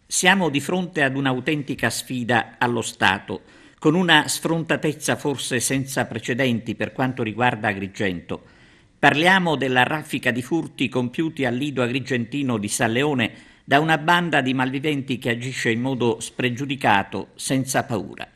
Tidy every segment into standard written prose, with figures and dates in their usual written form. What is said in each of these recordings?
Siamo di fronte ad un'autentica sfida allo Stato, con una sfrontatezza forse senza precedenti per quanto riguarda Agrigento. Parliamo della raffica di furti compiuti al lido agrigentino di San Leone da una banda di malviventi che agisce in modo spregiudicato, senza paura.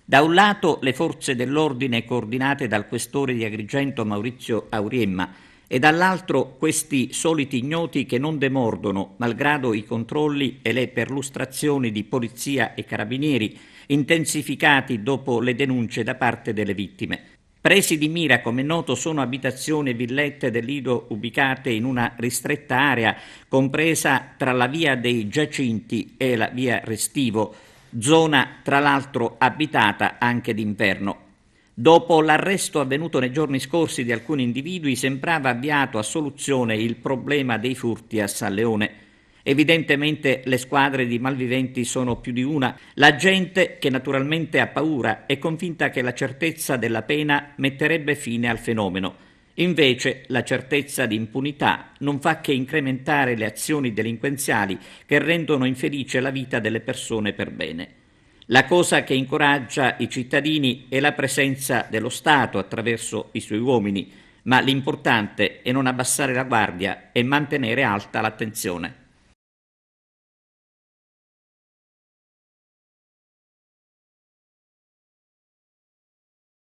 Da un lato le forze dell'ordine coordinate dal questore di Agrigento Maurizio Auriemma e dall'altro questi soliti ignoti che non demordono, malgrado i controlli e le perlustrazioni di polizia e carabinieri, intensificati dopo le denunce da parte delle vittime. Presi di mira, come noto, sono abitazioni e villette del Lido ubicate in una ristretta area compresa tra la via dei Giacinti e la via Restivo, zona tra l'altro abitata anche d'inverno. Dopo l'arresto avvenuto nei giorni scorsi di alcuni individui, sembrava avviato a soluzione il problema dei furti a San Leone. Evidentemente le squadre di malviventi sono più di una. La gente, che naturalmente ha paura, è convinta che la certezza della pena metterebbe fine al fenomeno. Invece la certezza di impunità non fa che incrementare le azioni delinquenziali che rendono infelice la vita delle persone per bene. La cosa che incoraggia i cittadini è la presenza dello Stato attraverso i suoi uomini, ma l'importante è non abbassare la guardia e mantenere alta l'attenzione.